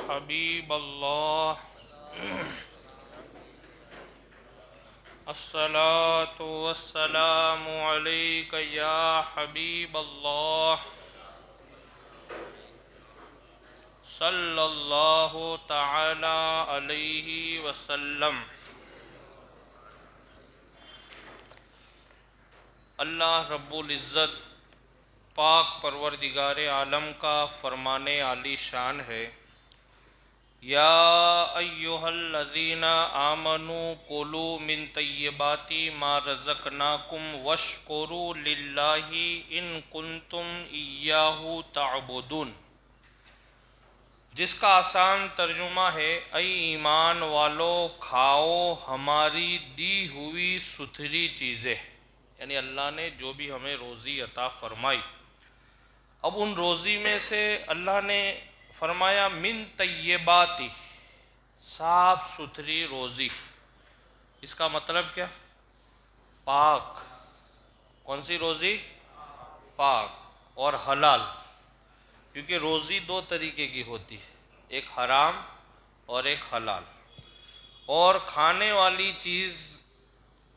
حبیب اللہ الصلاۃ والسلام علیک یا حبیب اللہ صلی اللہ تعالی علیہ وسلم۔ اللہ رب العزت پاک پروردگار عالم کا فرمان عالی شان ہے، یا ایہا الذین آمنوا کلوا من طیبات ما رزقناکم واشکروا للہ ان کنتم ایاہ تعبدون، جس کا آسان ترجمہ ہے اے ایمان والو کھاؤ ہماری دی ہوئی ستھری چیزیں، یعنی اللہ نے جو بھی ہمیں روزی عطا فرمائی، اب ان روزی میں سے اللہ نے فرمایا من طیباتی، صاف ستھری روزی۔ اس کا مطلب کیا؟ پاک۔ کون سی روزی؟ پاک اور حلال، کیونکہ روزی دو طریقے کی ہوتی ہے، ایک حرام اور ایک حلال۔ اور کھانے والی چیز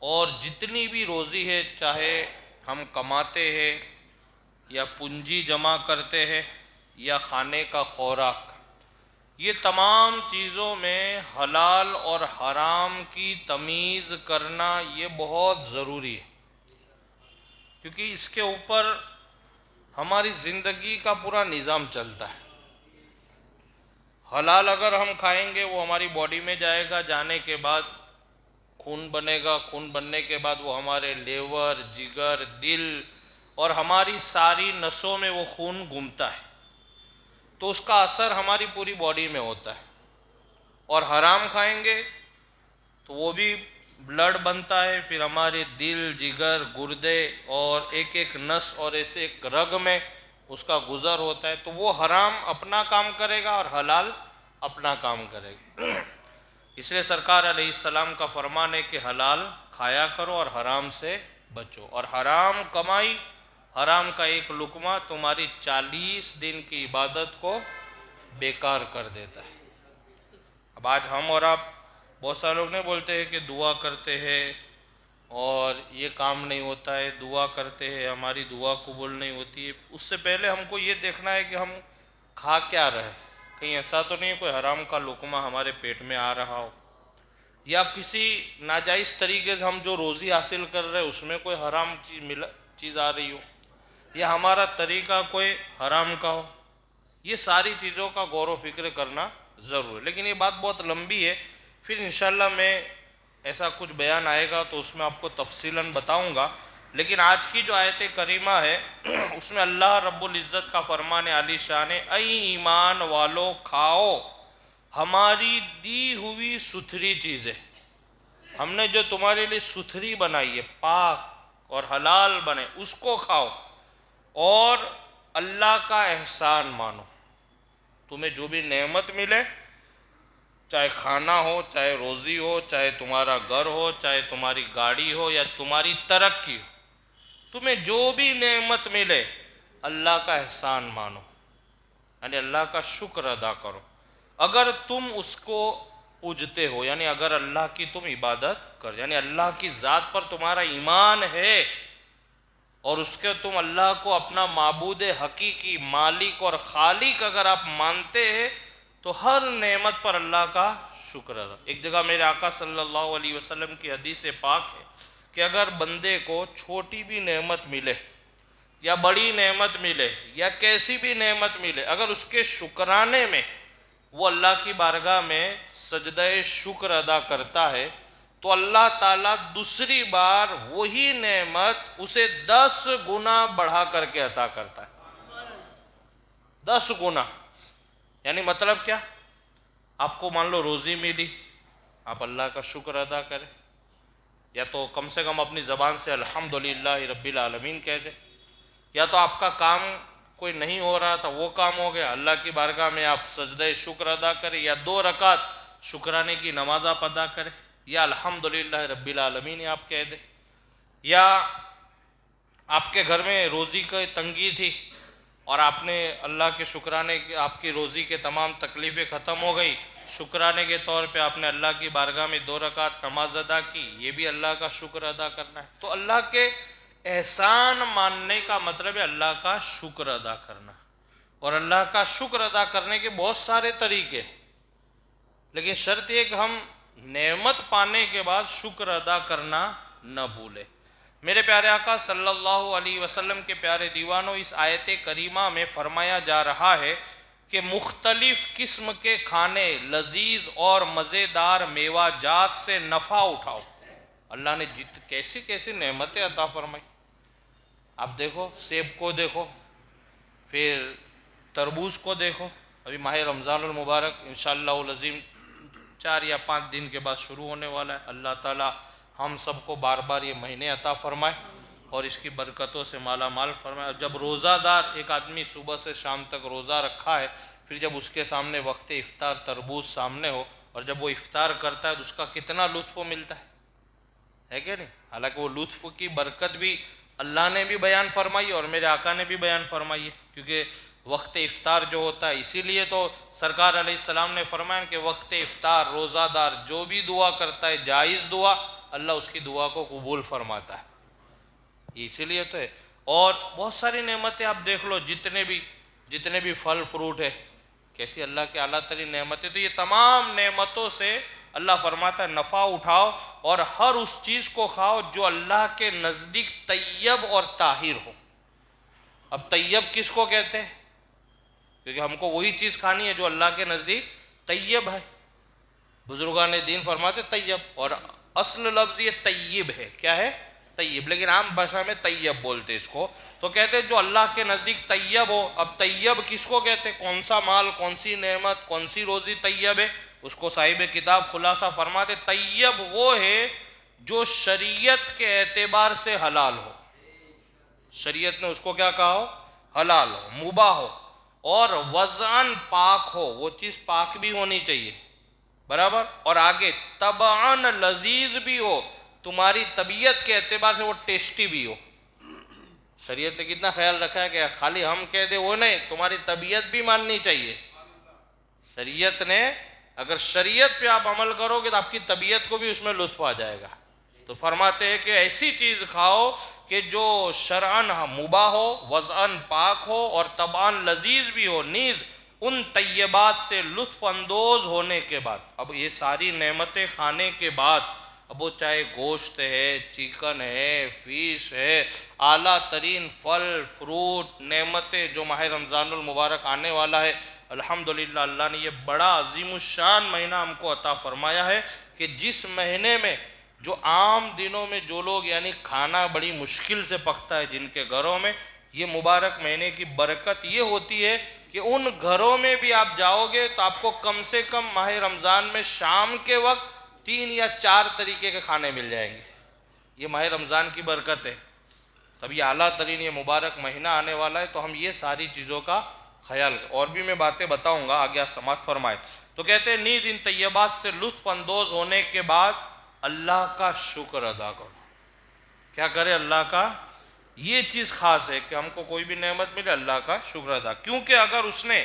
اور جتنی بھی روزی ہے، چاہے ہم کماتے ہیں یا پونجی جمع کرتے ہیں یا کھانے کا خوراک، یہ تمام چیزوں میں حلال اور حرام کی تمیز کرنا یہ بہت ضروری ہے، کیونکہ اس کے اوپر ہماری زندگی کا پورا نظام چلتا ہے۔ حلال اگر ہم کھائیں گے وہ ہماری باڈی میں جائے گا، جانے کے بعد خون بنے گا، خون بننے کے بعد وہ ہمارے لیور، جگر، دل اور ہماری ساری نسوں میں وہ خون گھومتا ہے، تو اس کا اثر ہماری پوری باڈی میں ہوتا ہے۔ اور حرام کھائیں گے تو وہ بھی بلڈ بنتا ہے، پھر ہمارے دل، جگر، گردے اور ایک ایک نس اور ایسے ایک رگ میں اس کا گزر ہوتا ہے، تو وہ حرام اپنا کام کرے گا اور حلال اپنا کام کرے گا۔ اس لیے سرکار علیہ السلام کا فرمان ہے کہ حلال کھایا کرو اور حرام سے بچو، اور حرام کمائی، حرام کا ایک لقمہ تمہاری 40 دن کی عبادت کو بیکار کر دیتا ہے۔ اب آج ہم اور آپ بہت سارے لوگ نہیں بولتے ہیں کہ دعا کرتے ہیں اور یہ کام نہیں ہوتا ہے، دعا کرتے ہیں ہماری دعا قبول نہیں ہوتی ہے۔ اس سے پہلے ہم کو یہ دیکھنا ہے کہ ہم کھا کیا رہے، کہیں ایسا تو نہیں کوئی حرام کا لقمہ ہمارے پیٹ میں آ رہا ہو، یا کسی ناجائز طریقے سے ہم جو روزی حاصل کر رہے اس میں کوئی حرام چیز آ رہی ہو، یا ہمارا طریقہ کوئی حرام کا ہو۔ یہ ساری چیزوں کا غور و فکر کرنا ضرور ہے، لیکن یہ بات بہت لمبی ہے، پھر انشاءاللہ میں ایسا کچھ بیان آئے گا تو اس میں آپ کو تفصیلاً بتاؤں گا۔ لیکن آج کی جو آیت کریمہ ہے اس میں اللہ رب العزت کا فرمان عالی شان ہے، اے ایمان والو کھاؤ ہماری دی ہوئی ستھری چیزیں، ہم نے جو تمہارے لیے ستھری بنائی ہے، پاک اور حلال بنے، اس کو کھاؤ اور اللہ کا احسان مانو۔ تمہیں جو بھی نعمت ملے، چاہے کھانا ہو، چاہے روزی ہو، چاہے تمہارا گھر ہو، چاہے تمہاری گاڑی ہو یا تمہاری ترقی ہو، تمہیں جو بھی نعمت ملے اللہ کا احسان مانو، یعنی اللہ کا شکر ادا کرو۔ اگر تم اس کو پوجتے ہو، یعنی اگر اللہ کی تم عبادت کر، یعنی اللہ کی ذات پر تمہارا ایمان ہے اور اس کے تم اللہ کو اپنا معبود حقیقی، مالک اور خالق اگر آپ مانتے ہیں تو ہر نعمت پر اللہ کا شکر ادا۔ ایک جگہ میرے آقا صلی اللہ علیہ وسلم کی حدیث پاک ہے کہ اگر بندے کو چھوٹی بھی نعمت ملے یا بڑی نعمت ملے یا کیسی بھی نعمت ملے، اگر اس کے شکرانے میں وہ اللہ کی بارگاہ میں سجدہ شکر ادا کرتا ہے تو اللہ تعالیٰ دوسری بار وہی نعمت اسے 10 گنا بڑھا کر کے عطا کرتا ہے۔ 10 گنا، یعنی مطلب کیا؟ آپ کو مان لو روزی ملی، آپ اللہ کا شکر ادا کریں، یا تو کم سے کم اپنی زبان سے الحمدللہ رب العالمین کہہ دیں، یا تو آپ کا کام کوئی نہیں ہو رہا تھا وہ کام ہو گیا، اللہ کی بارگاہ میں آپ سجدہ شکر ادا کریں، یا 2 رکعت شکرانے کی نماز آپ ادا کریں، یا الحمدللہ رب العالمین آپ کہہ دیں، یا آپ کے گھر میں روزی کی تنگی تھی اور آپ نے اللہ کے شکرانے کے آپ کی روزی کے تمام تکلیفیں ختم ہو گئی، شکرانے کے طور پہ آپ نے اللہ کی بارگاہ میں 2 رکعت نماز ادا کی، یہ بھی اللہ کا شکر ادا کرنا ہے۔ تو اللہ کے احسان ماننے کا مطلب ہے اللہ کا شکر ادا کرنا، اور اللہ کا شکر ادا کرنے کے بہت سارے طریقے، لیکن شرط یہ کہ ہم نعمت پانے کے بعد شکر ادا کرنا نہ بھولے۔ میرے پیارے آقا صلی اللہ علیہ وسلم کے پیارے دیوانوں، اس آیت کریمہ میں فرمایا جا رہا ہے کہ مختلف قسم کے کھانے، لذیذ اور مزیدار میوہ جات سے نفع اٹھاؤ۔ اللہ نے کیسی کیسی نعمتیں عطا فرمائی۔ آپ دیکھو، سیب کو دیکھو، پھر تربوز کو دیکھو۔ ابھی ماہ رمضان المبارک انشاءاللہ العظیم 4 یا 5 دن کے بعد شروع ہونے والا ہے۔ اللہ تعالی ہم سب کو بار بار یہ مہینے عطا فرمائے اور اس کی برکتوں سے مالا مال فرمائے۔ جب روزہ دار ایک آدمی صبح سے شام تک روزہ رکھا ہے، پھر جب اس کے سامنے وقت افطار تربوز سامنے ہو اور جب وہ افطار کرتا ہے تو اس کا کتنا لطف ملتا ہے کہ نہیں؟ حالانکہ وہ لطف کی برکت بھی اللہ نے بھی بیان فرمائی اور میرے آقا نے بھی بیان فرمائی ہے، کیونکہ وقت افطار جو ہوتا ہے، اسی لیے تو سرکار علیہ السلام نے فرمایا کہ وقت افطار روزہ دار جو بھی دعا کرتا ہے جائز دعا، اللہ اس کی دعا کو قبول فرماتا ہے، اسی لیے تو ہے۔ اور بہت ساری نعمتیں آپ دیکھ لو، جتنے بھی پھل فروٹ ہے، کیسی اللہ کے اعلیٰ ترین نعمتیں۔ تو یہ تمام نعمتوں سے اللہ فرماتا ہے نفع اٹھاؤ اور ہر اس چیز کو کھاؤ جو اللہ کے نزدیک طیب اور طاہر ہو۔ اب طیب کس کو کہتے ہیں؟ کیونکہ ہم کو وہی چیز کھانی ہے جو اللہ کے نزدیک طیب ہے۔ بزرگان دین فرماتے طیب، اور اصل لفظ یہ طیب ہے۔ کیا ہے؟ طیب، لیکن عام بھاشا میں طیب بولتے اس کو۔ تو کہتے ہیں جو اللہ کے نزدیک طیب ہو۔ اب طیب کس کو کہتے ہیں؟ کون سا مال، کون سی نعمت، کون سی روزی طیب ہے؟ اس کو صاحب کتاب خلاصہ فرماتے طیب وہ ہے جو شریعت کے اعتبار سے حلال ہو۔ شریعت نے اس کو کیا کہا ہو؟ حلال ہو، مباح ہو، اور وضعاً پاک ہو، وہ چیز پاک بھی ہونی چاہیے، برابر، اور آگے طبعاً لذیذ بھی ہو، تمہاری طبیعت کے اعتبار سے وہ ٹیسٹی بھی ہو۔ شریعت نے کتنا خیال رکھا ہے کہ خالی ہم کہہ دیں وہ نہیں، تمہاری طبیعت بھی ماننی چاہیے۔ شریعت نے، اگر شریعت پہ آپ عمل کرو گے تو آپ کی طبیعت کو بھی اس میں لطف آ جائے گا۔ تو فرماتے ہیں کہ ایسی چیز کھاؤ کہ جو شرعاً مباح ہو، وضعاً پاک ہو اور طبعاً لذیذ بھی ہو، نیز ان طیبات سے لطف اندوز ہونے کے بعد۔ اب یہ ساری نعمتیں کھانے کے بعد، اب وہ چاہے گوشت ہے، چکن ہے، فیش ہے، اعلیٰ ترین پھل فروٹ نعمتیں جو ماہ رمضان المبارک آنے والا ہے، الحمدللہ اللہ نے یہ بڑا عظیم الشان مہینہ ہم کو عطا فرمایا ہے کہ جس مہینے میں جو عام دنوں میں جو لوگ یعنی کھانا بڑی مشکل سے پکتا ہے جن کے گھروں میں، یہ مبارک مہینے کی برکت یہ ہوتی ہے کہ ان گھروں میں بھی آپ جاؤ گے تو آپ کو کم سے کم ماہ رمضان میں شام کے وقت 3 یا 4 طریقے کے کھانے مل جائیں گے۔ یہ ماہ رمضان کی برکت ہے۔ تب یہ اعلیٰ ترین یہ مبارک مہینہ آنے والا ہے، تو ہم یہ ساری چیزوں کا خیال، اور بھی میں باتیں بتاؤں گا، آگے سماعت فرمائے۔ تو کہتے ہیں نیز ان طیبات سے لطف اندوز ہونے کے بعد اللہ کا شکر ادا کرو۔ کیا کرے؟ اللہ کا، یہ چیز خاص ہے کہ ہم کو کوئی بھی نعمت ملے اللہ کا شکر ادا، کیونکہ اگر اس نے،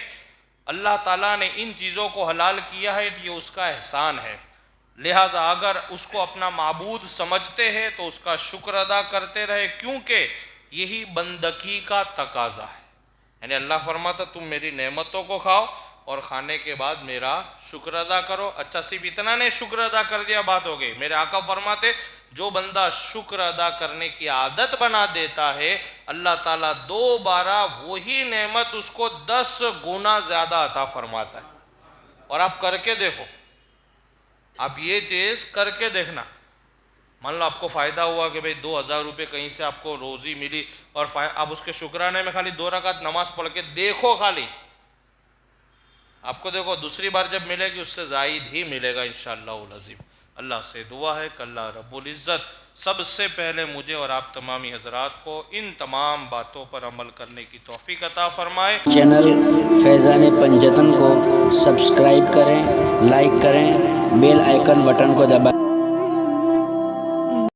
اللہ تعالیٰ نے ان چیزوں کو حلال کیا ہے تو یہ اس کا احسان ہے، لہٰذا اگر اس کو اپنا معبود سمجھتے ہیں تو اس کا شکر ادا کرتے رہے، کیونکہ یہی بندگی کا تقاضا ہے۔ یعنی اللہ فرماتا تم میری نعمتوں کو کھاؤ اور کھانے کے بعد میرا شکر ادا کرو۔ اچھا صرف اتنا نہیں شکر ادا کر دیا بات ہو گئی، میرے آقا فرماتے جو بندہ شکر ادا کرنے کی عادت بنا دیتا ہے، اللہ تعالیٰ دوبارہ وہی نعمت اس کو 10 گنا زیادہ عطا فرماتا ہے۔ اور آپ کر کے دیکھو، آپ یہ چیز کر کے دیکھنا، مان لو آپ کو فائدہ ہوا کہ بھئی 2000 روپے کہیں سے آپ کو روزی ملی، اور آپ اس کے شکرانے میں خالی 2 رکعت نماز پڑھ کے دیکھو، خالی آپ کو دیکھو دوسری بار جب ملے گی اس سے زائد ہی ملے گا انشاءاللہ العظیم۔ اللہ سے دعا ہے کہ اللہ رب العزت سب سے پہلے مجھے اور آپ تمامی حضرات کو ان تمام باتوں پر عمل کرنے کی توفیق عطا فرمائے۔ چینل فیضان پنجتن کو سبسکرائب کریں، لائک کریں، بیل آئیکن بٹن کو دبائیں۔